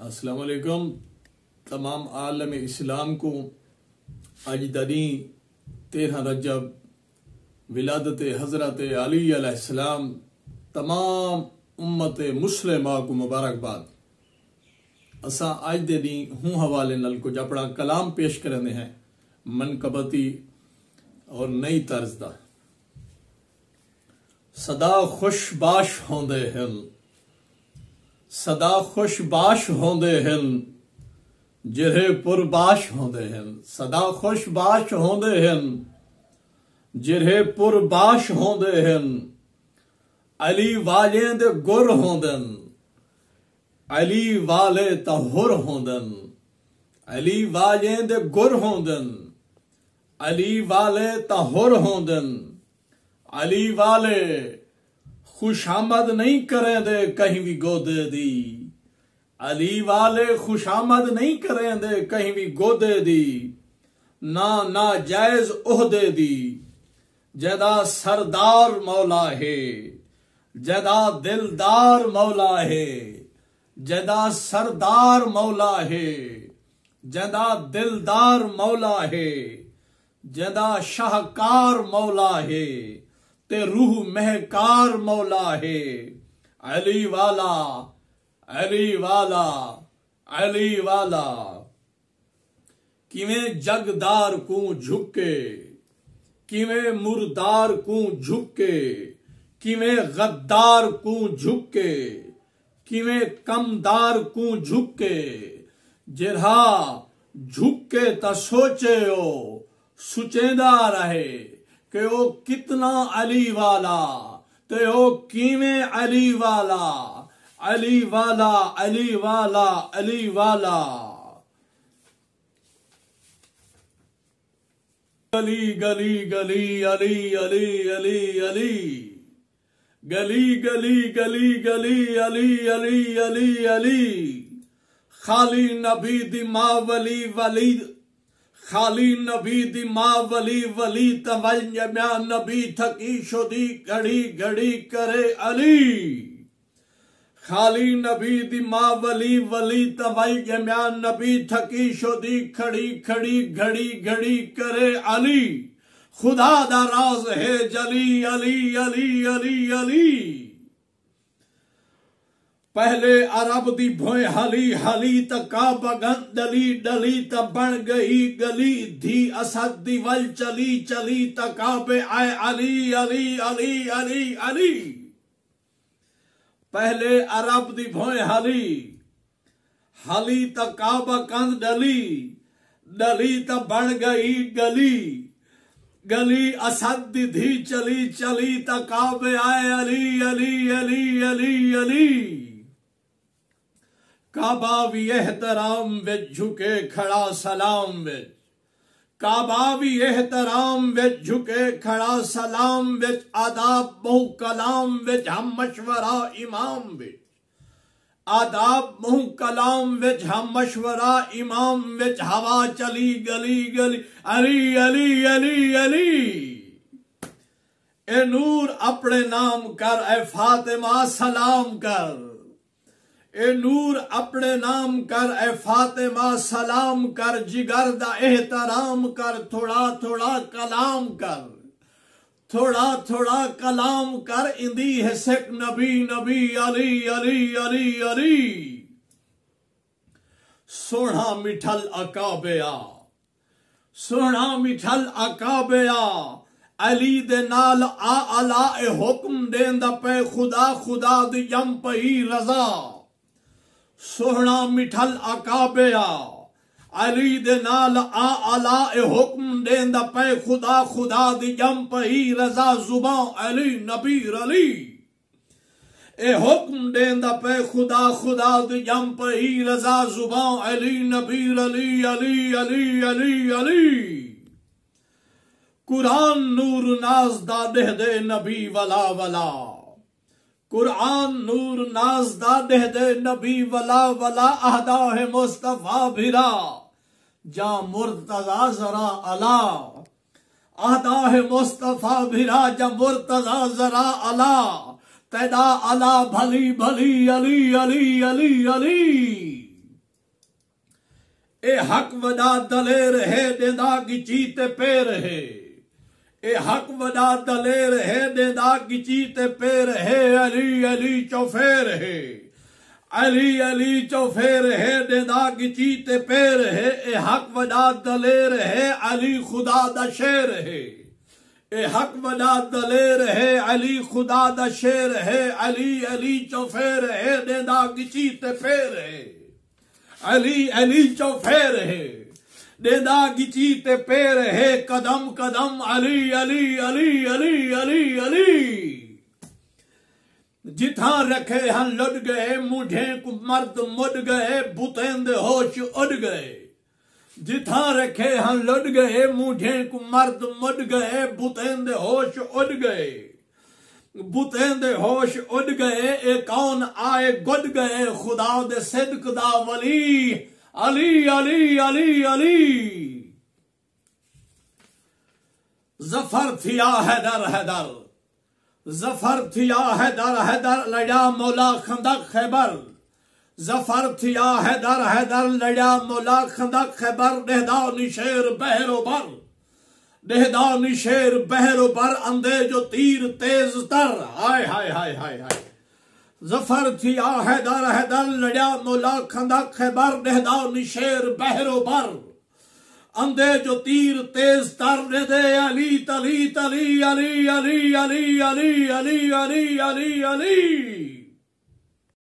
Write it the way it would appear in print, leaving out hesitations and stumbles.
السلام علیکم تمام عالم اسلام کو اجدنی 13 رجب ولادت حضرت علی علیہ السلام تمام امت مسلمہ کو مبارکباد. اساں اج دے دی ہوں حوالے نال کچھ اپنا کلام پیش کرنے ہیں منقبتی اور نئی طرز دا. صدا خوش باش ہوندے ہن صدا خوش باش ہوندے ہن جرے پر باش ہوندے ہن. صدا خوش باش ہوندے ہن جرے پر باش ہوندے ہن. علی والے دے گر ہوندن علی والے تہر ہوندن. علی والے دے گر ہوندن علی والے تہر ہوندن. علی والے خوش آمد نہیں کریں دے کہیں بھی گودے دی. علی والے خوش آمد نہیں کریں دے کہیں بھی گودے دی. نا جائز عہدے دی جدا سردار مولا ہے جدا دلدار مولا ہے. جدا سردار مولا ہے جدا دلدار مولا ہے. جدا شاہکار مولا ہے تے روح مہکار مولا ہے. علی والا علی والا علی والا کیویں جگدار کو جھکے کیویں مردار کو جھکے کیویں غدار کو جھکے کیویں کمدار کو جھکے. جرہا جھکے تا سوچے او سچیندہ رہے کہ او کتنا علی والا تے او کیویں علی والا. علی والا علی والا علی والا. گلی گلی گلی علی علی علی علی گلی گلی گلی گلی علی علی علی علی. خالی نبی دی ماں ولی ولی خالی نبی دی ماں ولی ولی توجہ نبی تھکی شدی گھڑی گھڑی کرے علی. خالی نبی دی ماں ولی ولی توجہ نبی تھکی شدی کھڑی کھڑی گھڑی گھڑی کرے علی. خدا دا راز ہے جلی علی علی علی علی. پہلے عرب دی بھوئے حلی حلی تا کعبہ گن ڈلی ڈلی تا بن گئی گلی. دھی اسد دی ول چلی چلی تا کعبے آئے علی علی علی علی علی. پہلے عرب دی بھوئے حلی حلی تا کعبہ گن ڈلی ڈلی تا بن گئی گلی. گلی اسد دی دھی چلی چلی تا کعبے آئے علی علی علی علی علی. کعبہ بھی احترام وچ جھکے کھڑا سلام وچ. کعبہ بھی احترام وچ جھکے کھڑا سلام وچ. آداب بہو کلام وچ ہم مشورہ امام وچ. آداب بہو کلام وچ ہم مشورہ امام وچ. ہوا چلی گلی گلی علی علی علی علی. اے نور اپنے نام کر اے فاطمہ سلام کر. اے نور اپنے نام کر اے فاطمہ سلام کر. جگر دا احترام کر تھوڑا تھوڑا کلام کر. تھوڑا تھوڑا کلام کر. اندی ہے سکھ نبی نبی علی علی علی علی. سونا مٹھل اکابیا سونا مٹھل اکابیا. علی دے نال آ علا اے حکم دیندا پے خدا خدا دی یم پئی رضا. سونا مٹھل اکابیا علی دے نال آ علا اے حکم دیندا پے خدا خدا دی یم پئی رضا. زباں علی نبی علی اے حکم دیندا پے خدا خدا دی یم پئی رضا. زباں علی نبی علی علی علی علی علی. قرآن نور ناز دا دہ دے نبی ولا ولا. قرآن نور ناز دا دہ دے نبی ولا ولا. اہدا ہے مصطفیٰ بھرا جا مرتضی ذرا علا. اہدا ہے مصطفیٰ بھرا جا مرتضی ذرا علا. تیدا علا بھلی بھلی علی علی علی علی. اے حق ودا دلیر ہے دیدا گچی تے پیر ہے اے حق ودا دلیر ہے دیدا گچی تے پیر ہے علی علی چوفیر ہے علی علی چوفیر ہے دیدا گچی تے پیر ہے اے حق ودا دلیر ہے علی خدا دا شیر ہے اے حق ودا دلیر ہے علی خدا دا شیر ہے علی علی چوفیر ہے دیدا گچی تے پیر ہے علی علی چوفیر ہے دیدا گچی تے پیر ہے قدم قدم علی علی علی علی علی علی جتھاں رکھے ہن لڈ گئے مجھیں کو مرد مڈ گئے بتیند ہوش اڑ گئے جتھاں رکھے ہن لڈ گئے مجھیں کو مرد مڈ گئے بتیند ہوش اڑ گئے بتیند ہوش اڑ گئے اے کون آئے گڈ گئے خدا دے صدق دا ولی علی علی علی علی ظفر تھیا حیدر حیدر ظفر تھیا حیدر حیدر لڑیا مولا خندق خیبر ظفر تھیا حیدر حیدر لڑیا مولا خندق خیبر دہدا نشیر بحر و بر دہدا نشیر بحر و بر اندے جو تیر تیز تر ہائے ہائے ہائے ہائے ہائے ظفر تھیا حیدر حیدر لڑیا مولا خندق خیبر دہدا نشیر بحر و بر اندے جو تیر تیز تر دے علی تلی تلی علی علی علی علی علی علی علی علی